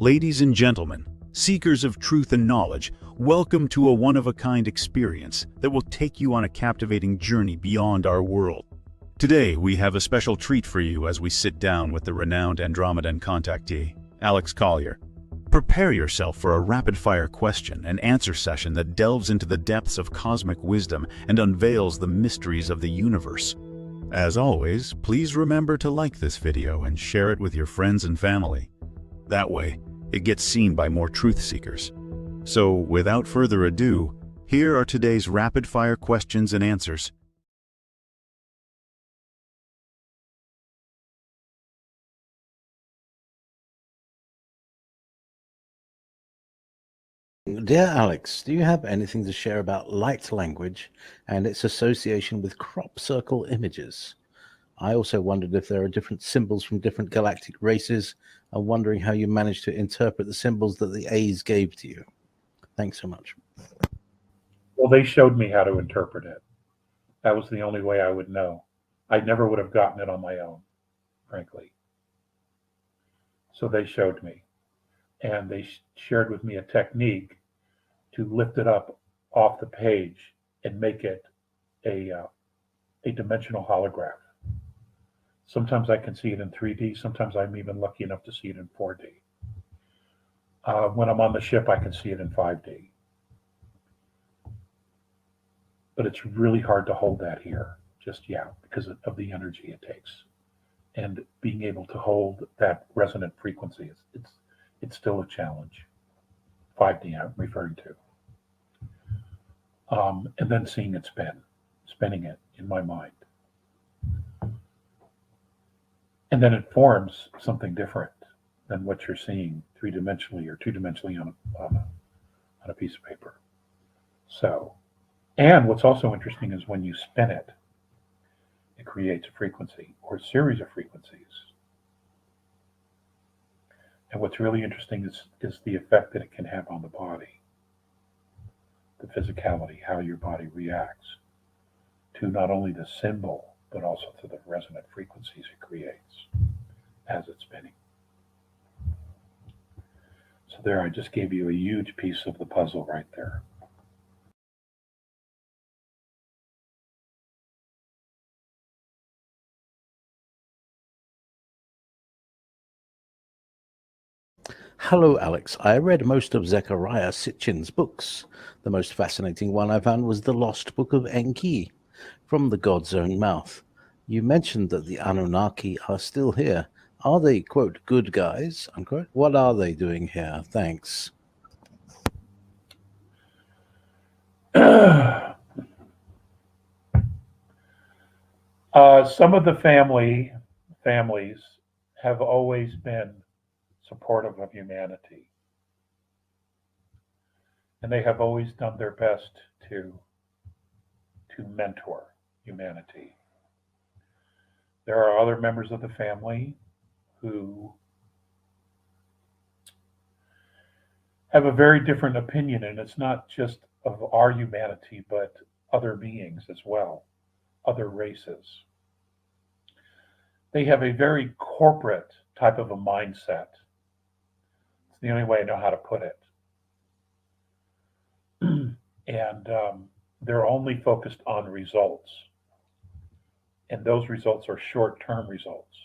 Ladies and gentlemen, seekers of truth and knowledge, welcome to a one-of-a-kind experience that will take you on a captivating journey beyond our world. Today, we have a special treat for you as we sit down with the renowned Andromedan Contactee Alex Collier. Prepare yourself for a rapid-fire question and answer session that delves into the depths of cosmic wisdom and unveils the mysteries of the universe. As always, please remember to like this video and share it with your friends and family. That way, it gets seen by more truth seekers. So, without further ado, here are today's rapid-fire questions and answers. Dear Alex, do you have anything to share about light language and its association with crop circle images? I also wondered if there are different symbols from different galactic races and wondering how you managed to interpret the symbols that the A's gave to you. Thanks so much. Well, they showed me how to interpret it. That was the only way I would know. I never would have gotten it on my own, frankly. So they showed me, and they shared with me a technique to lift it up off the page and make it a dimensional holograph. Sometimes I can see it in 3D. Sometimes I'm even lucky enough to see it in 4D. When I'm on the ship, I can see it in 5D. But it's really hard to hold that here just yet because of the energy it takes. And being able to hold that resonant frequency, it's still a challenge. 5D I'm referring to. And then seeing it spinning it in my mind. And then it forms something different than what you're seeing three-dimensionally or two-dimensionally on a piece of paper. So, and what's also interesting is when you spin it, it creates a frequency or a series of frequencies. And what's really interesting is the effect that it can have on the body, the physicality, how your body reacts to not only the symbol, but also to the resonant frequencies it creates as it's spinning. So there, I just gave you a huge piece of the puzzle right there. Hello, Alex. I read most of Zechariah Sitchin's books. The most fascinating one I found was The Lost Book of Enki, From the God's Own Mouth. You mentioned that the Anunnaki are still here. Are they, quote, good guys, unquote? What are they doing here? Thanks. Some of the families have always been supportive of humanity, and they have always done their best to mentor humanity. There are other members of the family who have a very different opinion, and it's not just of our humanity, but other beings as well, other races. They have a very corporate type of a mindset. It's the only way I know how to put it. And they're only focused on results. And those results are short-term results.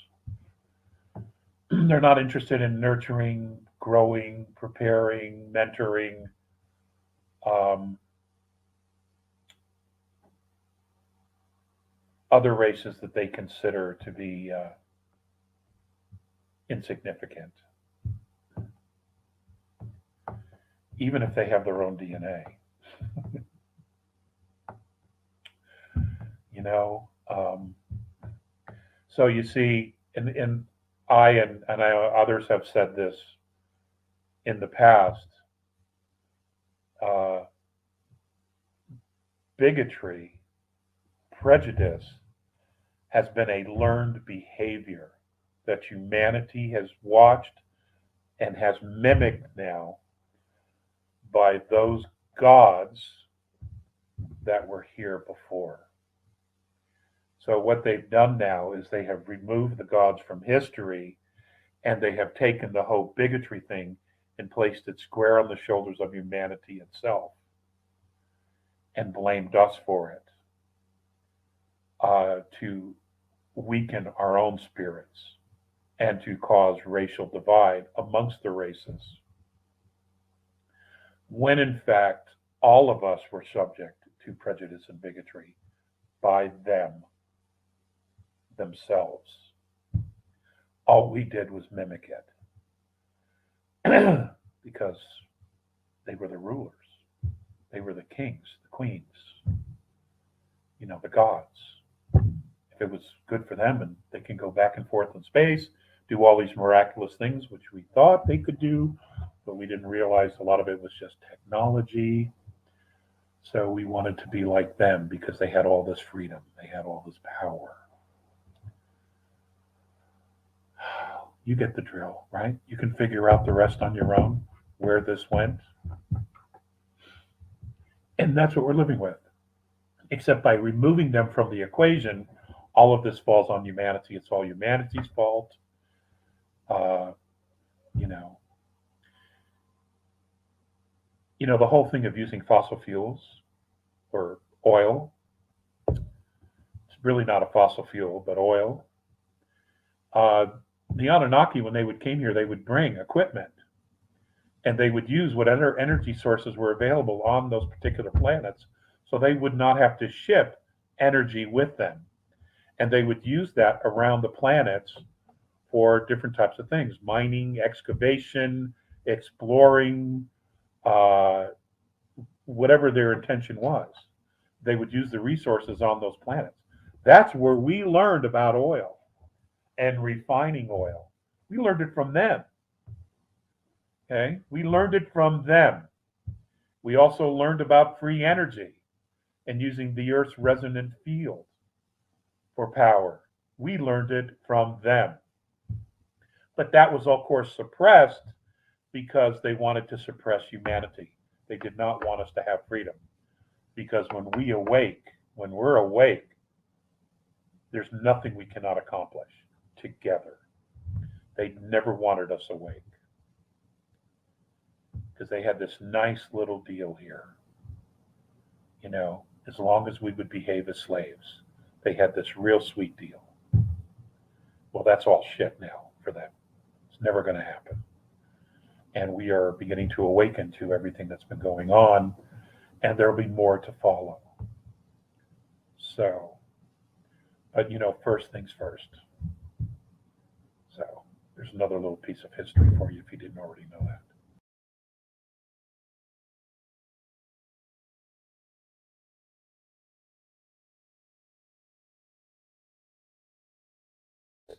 They're not interested in nurturing, growing, preparing, mentoring, other races that they consider to be insignificant, even if they have their own DNA. you know, so you see, and I others have said this in the past. Bigotry, prejudice has been a learned behavior that humanity has watched and has mimicked now by those gods that were here before. So what they've done now is they have removed the gods from history, and they have taken the whole bigotry thing and placed it square on the shoulders of humanity itself and blamed us for it, to weaken our own spirits and to cause racial divide amongst the races, when in fact all of us were subject to prejudice and bigotry by them themselves. All we did was mimic it because they were the rulers, they were the kings, the queens, the gods. If it was good for them and they can go back and forth in space, do all these miraculous things which we thought they could do, but we didn't realize a lot of it was just technology. So we wanted to be like them because they had all this freedom, they had all this power. You get the drill, right? You can figure out the rest on your own, where this went. And that's what we're living with. Except by removing them from the equation, all of this falls on humanity. It's all humanity's fault. The whole thing of using fossil fuels or oil, it's really not a fossil fuel, but oil. The Anunnaki, when they came here, they would bring equipment and they would use whatever energy sources were available on those particular planets, so they would not have to ship energy with them. And they would use that around the planets for different types of things: mining, excavation, exploring, whatever their intention was. They would use the resources on those planets. That's where we learned about oil and refining oil. We learned it from them. Okay? We learned it from them. We also learned about free energy and using the Earth's resonant field for power. We learned it from them. But that was, of course, suppressed because they wanted to suppress humanity. They did not want us to have freedom. Because when we're awake, there's nothing we cannot accomplish together. They never wanted us awake because they had this nice little deal here. As long as we would behave as slaves, they had this real sweet deal. Well, that's all shit now for them. It's never going to happen. And we are beginning to awaken to everything that's been going on, and there'll be more to follow. So, but first things first. So, there's another little piece of history for you if you didn't already know that.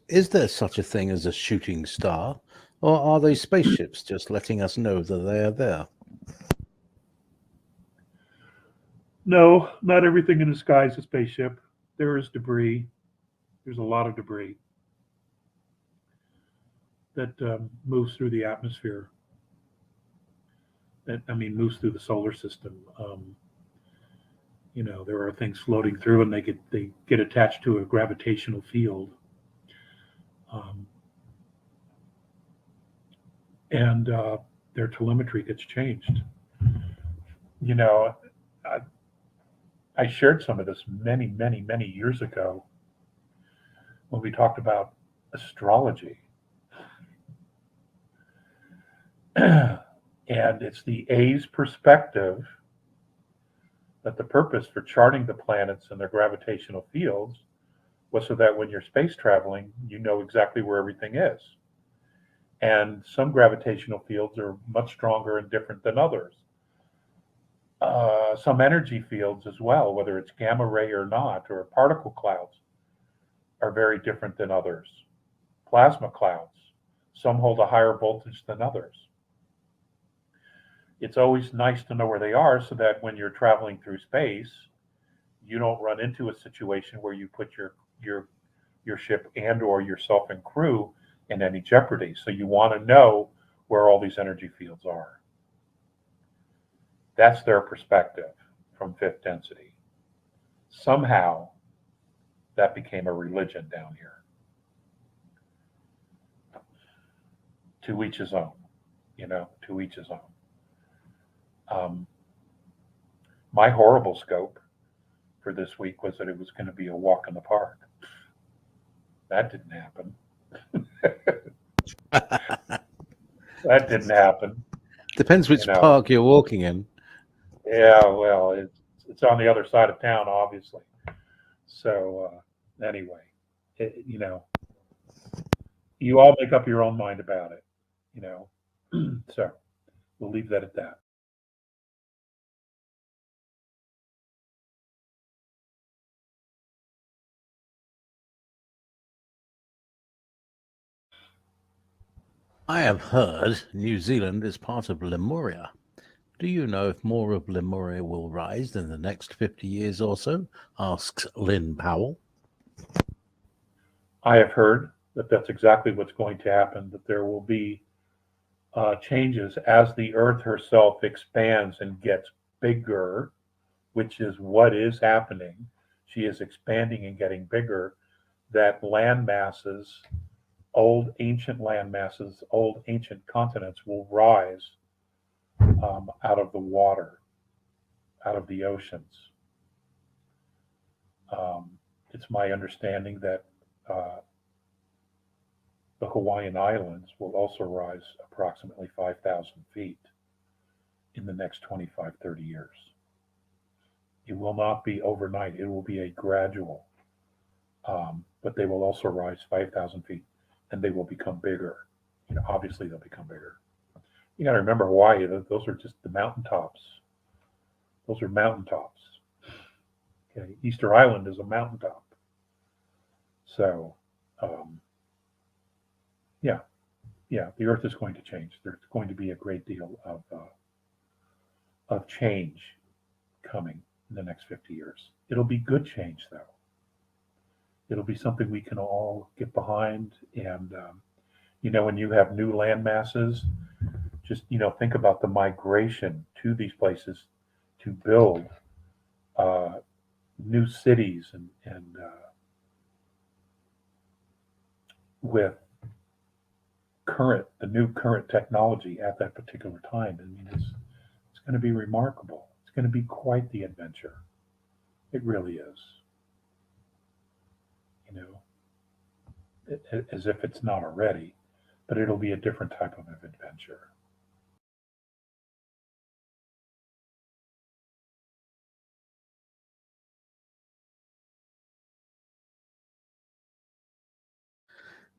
Is there such a thing as a shooting star, or are they spaceships just letting us know that they are there? No, not everything in the sky is a spaceship. There is debris. There's a lot of debris that moves through the atmosphere. Moves through the solar system. There are things floating through, and they get attached to a gravitational field. And their telemetry gets changed. I shared some of this many, many, many years ago when we talked about astrology. And it's the A's perspective that the purpose for charting the planets and their gravitational fields was so that when you're space traveling, you know exactly where everything is. And some gravitational fields are much stronger and different than others. Some energy fields as well, whether it's gamma ray or not, or particle clouds, are very different than others. Plasma clouds, some hold a higher voltage than others. It's always nice to know where they are so that when you're traveling through space, you don't run into a situation where you put your ship and or yourself and crew in any jeopardy. So you want to know where all these energy fields are. That's their perspective from fifth density. Somehow that became a religion down here. To each his own. to each his own. My horrible scope for this week was that it was going to be a walk in the park. That didn't happen. That didn't happen. Depends which park you're walking in. Yeah, well, it's on the other side of town, obviously. So anyway, you all make up your own mind about it. So we'll leave that at that. I have heard New Zealand is part of Lemuria. Do you know if more of Lemuria will rise in the next 50 years or so? Asks Lynn Powell. I have heard that that's exactly what's going to happen, that there will be changes as the Earth herself expands and gets bigger, which is what is happening. She is expanding and getting bigger, that land masses, old ancient land masses, old ancient continents will rise out of the water, out of the oceans. It's my understanding that the Hawaiian Islands will also rise approximately 5,000 feet in the next 25, 30 years. It will not be overnight. It will be a gradual, but they will also rise 5,000 feet, and they will become bigger. Obviously they'll become bigger. You got to remember Hawaii. Those are just the mountaintops. Those are mountaintops. Okay, Easter Island is a mountaintop. So, yeah, the Earth is going to change. There's going to be a great deal of change coming in the next 50 years. It'll be good change, though. It'll be something we can all get behind. And, when you have new land masses, just, think about the migration to these places to build new cities and with the new current technology at that particular time. I mean, it's going to be remarkable. It's going to be quite the adventure. It really is. As if it's not already, but it'll be a different type of adventure.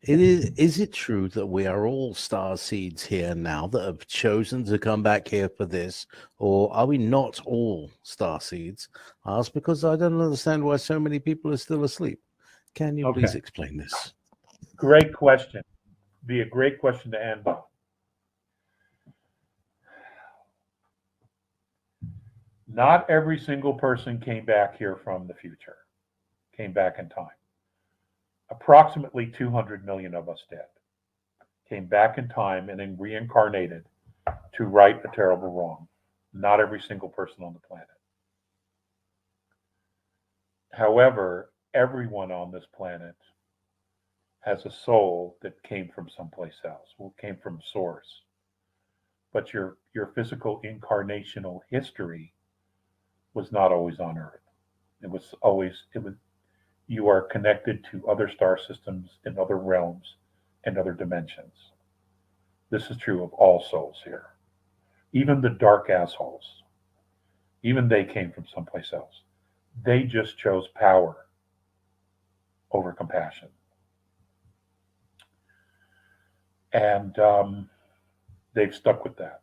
Is it true that we are all star seeds here now that have chosen to come back here for this, or are we not all star seeds? I ask because I don't understand why so many people are still asleep. Can you please explain this? Great question. Be a great question to end on. Not every single person came back here from the future, came back in time. Approximately 200 million of us did. Came back in time and then reincarnated to right a terrible wrong. Not every single person on the planet. However, everyone on this planet has a soul that came from someplace else, came from source. But your physical incarnational history was not always on Earth. You are connected to other star systems in other realms and other dimensions. This is true of all souls here. Even the dark assholes, even they came from someplace else. They just chose power over compassion. And they've stuck with that.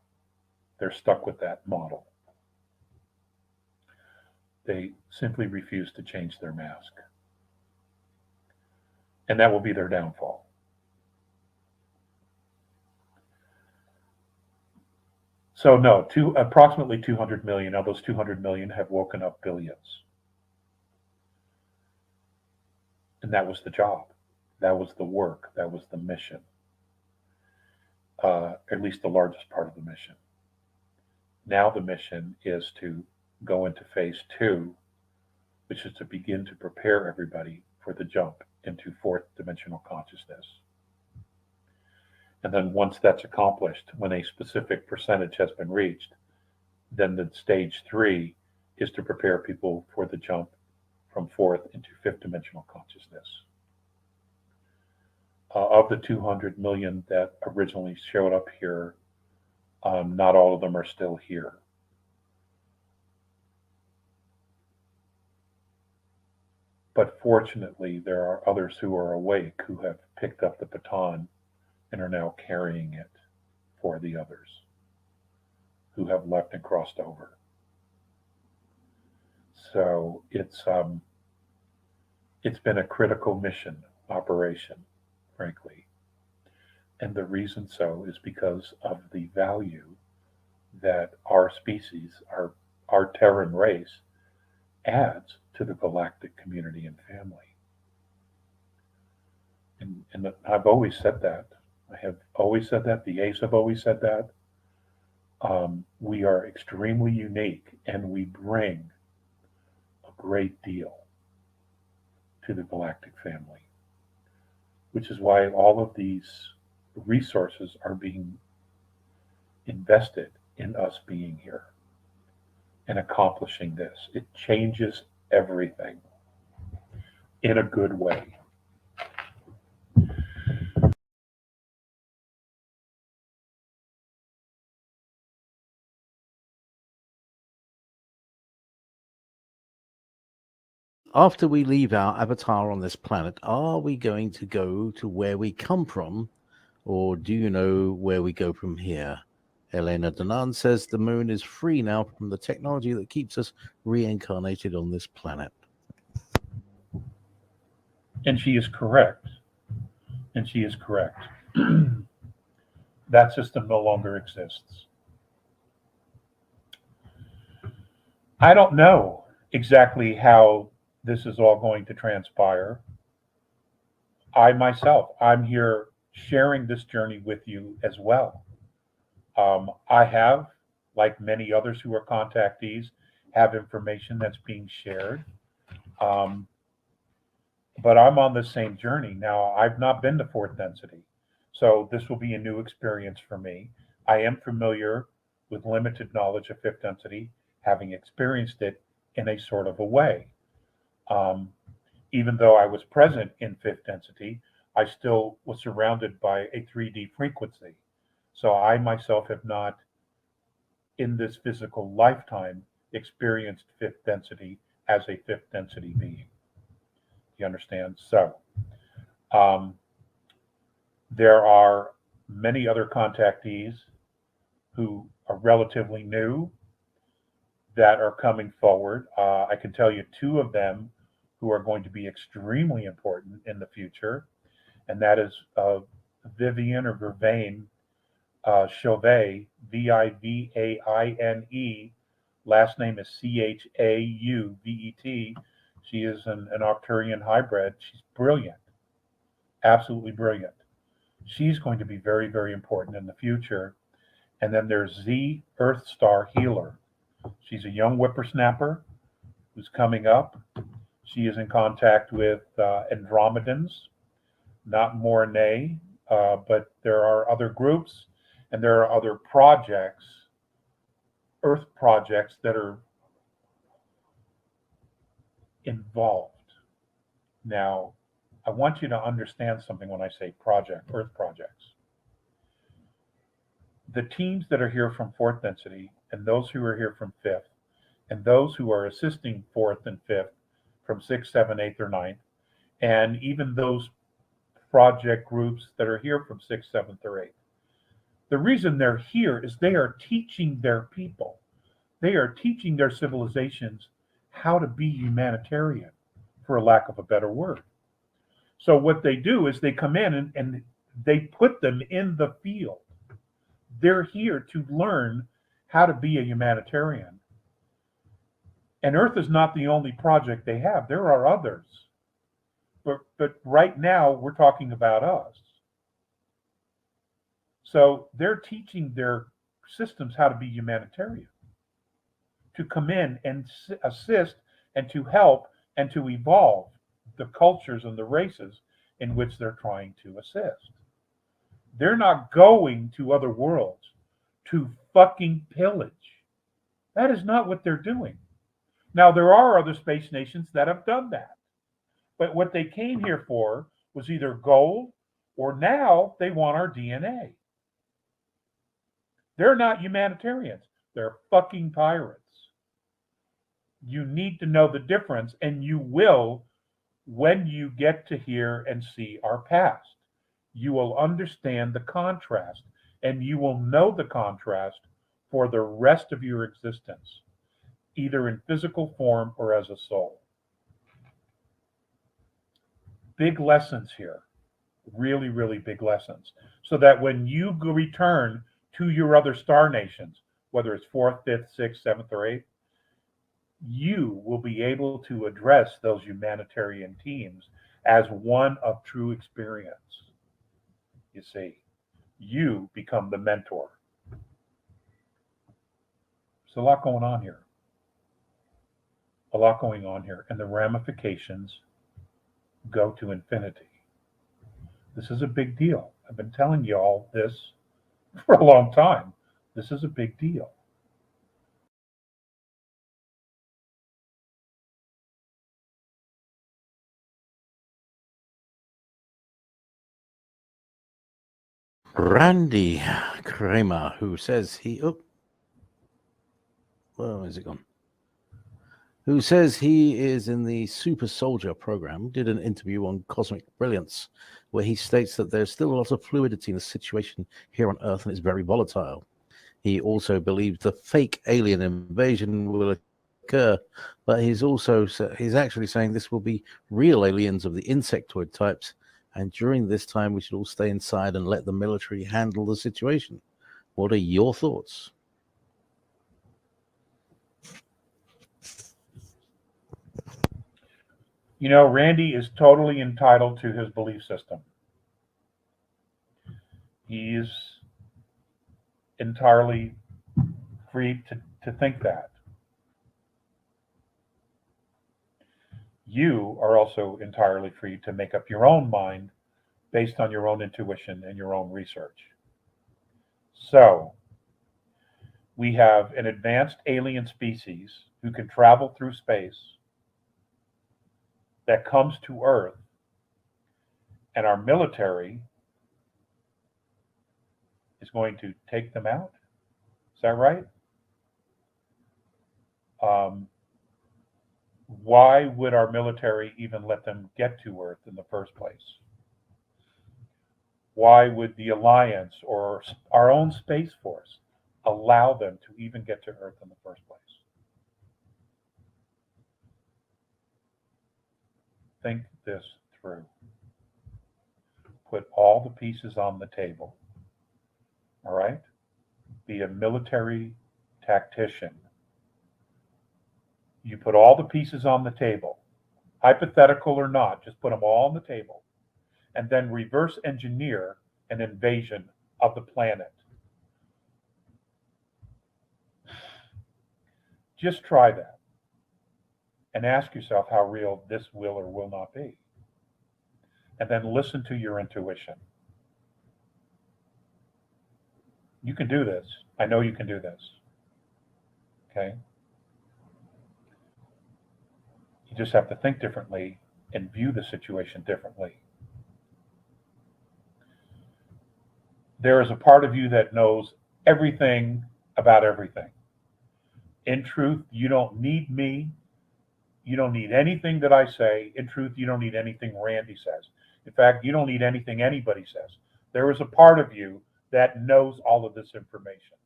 They're stuck with that model. They simply refuse to change their mask. And that will be their downfall. So no, approximately 200 million of those 200 million have woken up billions. And that was the job. That was the work. That was the mission. At least the largest part of the mission. Now the mission is to go into phase 2, which is to begin to prepare everybody for the jump into fourth dimensional consciousness. And then once that's accomplished, when a specific percentage has been reached, then the stage 3 is to prepare people for the jump from fourth into fifth dimensional consciousness. Of the 200 million that originally showed up here, not all of them are still here. But fortunately, there are others who are awake who have picked up the baton and are now carrying it for the others who have left and crossed over. So it's been a critical mission operation, frankly. And the reason so is because of the value that our species, our Terran race, adds to the galactic community and family. And I've always said that. I have always said that. The A's have always said that. We are extremely unique, and we bring a great deal to the galactic family, which is why all of these resources are being invested in us being here and accomplishing this. It changes everything in a good way. After we leave our avatar on this planet, are we going to go to where we come from, or do you know where we go from here? Elena Donan says the moon is free now from the technology that keeps us reincarnated on this planet. And she is correct. And she is correct. That system no longer exists. I don't know exactly how this is all going to transpire. I'm here sharing this journey with you as well. I have, like many others who are contactees, have information that's being shared. But I'm on the same journey. Now, I've not been to fourth density, so this will be a new experience for me. I am familiar with limited knowledge of fifth density, having experienced it in a sort of a way. Even though I was present in fifth density, I still was surrounded by a 3D frequency. So I myself have not, in this physical lifetime, experienced fifth density as a fifth density being. You understand? So there are many other contactees who are relatively new that are coming forward. I can tell you two of them who are going to be extremely important in the future, and that is Vivian or Vervain Chauvet, Vivaine. Last name is Chauvet. She is an Arcturian hybrid. She's brilliant, absolutely brilliant. She's going to be very, very important in the future. And then there's Z Earth Star Healer. She's a young whippersnapper who's coming up. She is in contact with Andromedans, not Mornay, but there are other groups and there are other projects, Earth projects, that are involved. Now, I want you to understand something when I say project, Earth projects. The teams that are here from fourth density, and those who are here from fifth, and those who are assisting fourth and fifth from sixth, seventh, eighth, or ninth, and even those project groups that are here from sixth, seventh, or eighth. The reason they're here is they are teaching their people, they are teaching their civilizations how to be humanitarian, for a lack of a better word. So what they do is they come in and they put them in the field. They're here to learn how to be a humanitarian. And Earth is not the only project they have. There are others. But right now, we're talking about us. So they're teaching their systems how to be humanitarian, to come in and assist and to help and to evolve the cultures and the races in which they're trying to assist. They're not going to other worlds to fucking pillage. That is not what they're doing. Now, there are other space nations that have done that. But what they came here for was either gold or now they want our DNA. They're not humanitarians. They're fucking pirates. You need to know the difference, and you will when you get to hear and see our past. You will understand the contrast, and you will know the contrast for the rest of your existence, either in physical form or as a soul. Big lessons here, really, really big lessons, so that when you return to your other star nations, whether it's fourth, fifth, sixth, seventh, or eighth, you will be able to address those humanitarian teams as one of true experience. You see, you become the mentor. There's a lot going on here. A lot going on here, and the ramifications go to infinity. This is a big deal. I've been telling you all this for a long time. This is a big deal. Randy Kramer, who says where is it gone? Who says he is in the Super Soldier program, did an interview on cosmic brilliance, where he states that there's still a lot of fluidity in the situation here on Earth and it's very volatile. He also believes the fake alien invasion will occur, but he's actually saying this will be real aliens of the insectoid types, and during this time we should all stay inside and let the military handle the situation. What are your thoughts? You know, Randy is totally entitled to his belief system. He's entirely free to think that. You are also entirely free to make up your own mind based on your own intuition and your own research. So, we have an advanced alien species who can travel through space that comes to Earth, and our military is going to take them out. Is that right? Why would our military even let them get to Earth in the first place? Why would the Alliance or our own Space Force allow them to even get to Earth in the first place? Think this through. Put all the pieces on the table. All right? Be a military tactician. You put all the pieces on the table, hypothetical or not, just put them all on the table, and then reverse engineer an invasion of the planet. Just try that and ask yourself how real this will or will not be. And then listen to your intuition. You can do this. I know you can do this. Okay? You just have to think differently and view the situation differently. There is a part of you that knows everything about everything. In truth, you don't need me. You don't need anything that I say. In truth, you don't need anything Randy says. In fact, you don't need anything anybody says. There is a part of you that knows all of this information.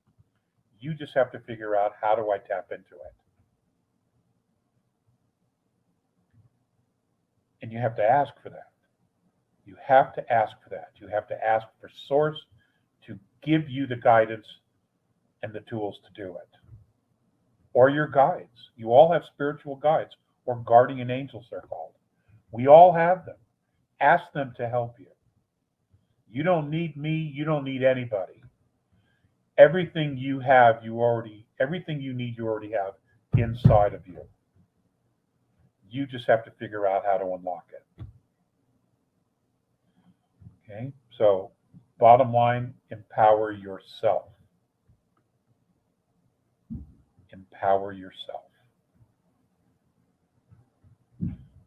You just have to figure out, how do I tap into it? And you have to ask for that. You have to ask for that. You have to ask for Source to give you the guidance and the tools to do it. Or your guides. You all have spiritual guides, or guardian angels they're called. We all have them. Ask them to help you. You don't need me. You don't need anybody. Everything you have, everything you need, you already have inside of you. You just have to figure out how to unlock it. Okay, so Bottom line, empower yourself. Empower yourself.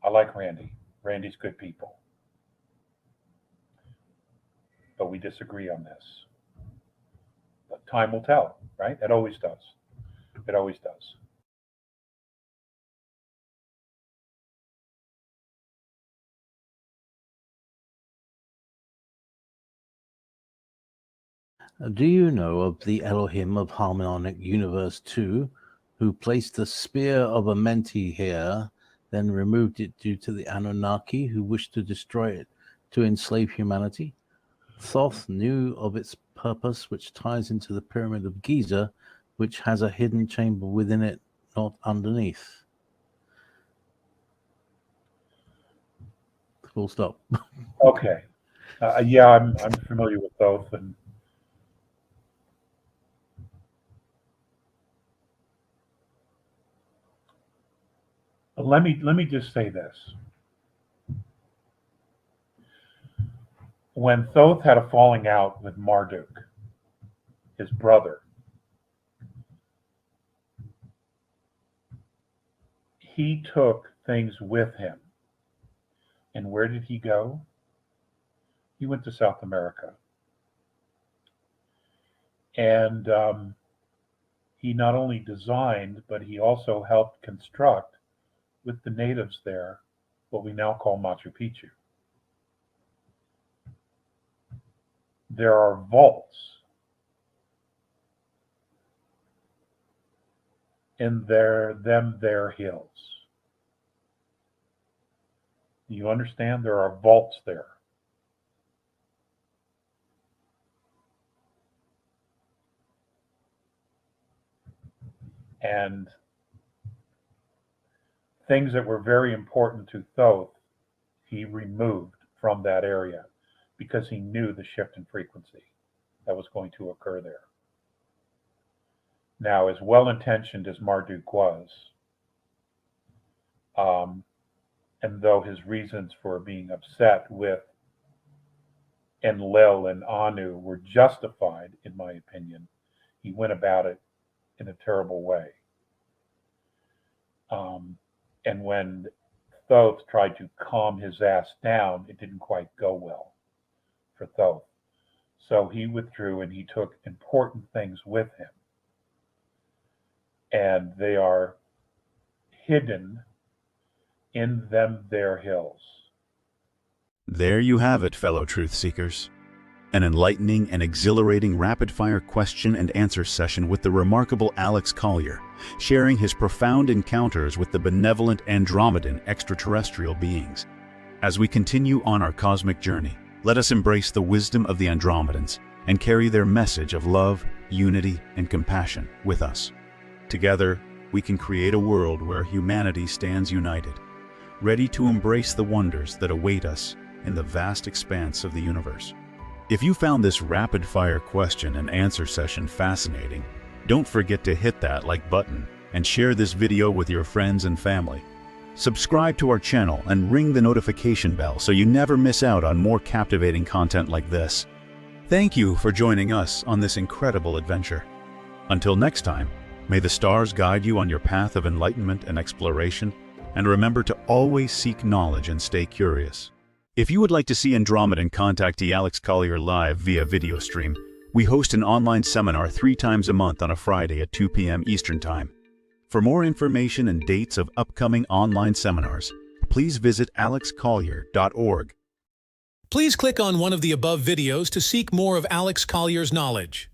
I like Randy. Randy's good people. But we disagree on this. But time will tell, right? It always does. It always does. Do you know of the Elohim of Harmonic Universe 2, who placed the spear of Amenti here, then removed it due to the Anunnaki who wished to destroy it to enslave humanity? Thoth knew of its purpose, which ties into the Pyramid of Giza, which has a hidden chamber within it, not underneath. Full stop. Okay. Yeah, I'm familiar with Thoth, and let me just say this. When Thoth had a falling out with Marduk, his brother, he took things with him. And where did he go? He went to South America. And he not only designed, but he also helped construct with the natives there what we now call Machu Picchu. There are vaults in their hills. You understand? There are vaults there. And things that were very important to Thoth, he removed from that area because he knew the shift in frequency that was going to occur there. Now, as well-intentioned as Marduk was, and though his reasons for being upset with Enlil and Anu were justified, in my opinion, he went about it in a terrible way. And when Thoth tried to calm his ass down, it didn't quite go well for Thoth. So he withdrew and he took important things with him. And they are hidden in their hills. There you have it, fellow truth seekers. An enlightening and exhilarating rapid-fire question and answer session with the remarkable Alex Collier, sharing his profound encounters with the benevolent Andromedan extraterrestrial beings. As we continue on our cosmic journey, let us embrace the wisdom of the Andromedans and carry their message of love, unity, and compassion with us. Together, we can create a world where humanity stands united, ready to embrace the wonders that await us in the vast expanse of the universe. If you found this rapid-fire question and answer session fascinating, don't forget to hit that like button and share this video with your friends and family. Subscribe to our channel and ring the notification bell so you never miss out on more captivating content like this. Thank you for joining us on this incredible adventure. Until next time, may the stars guide you on your path of enlightenment and exploration, and remember to always seek knowledge and stay curious. If you would like to see Andromedan Contactee Alex Collier live via video stream, we host an online seminar 3 times a month on a Friday at 2 p.m. Eastern Time. For more information and dates of upcoming online seminars, please visit alexcollier.org. Please click on one of the above videos to seek more of Alex Collier's knowledge.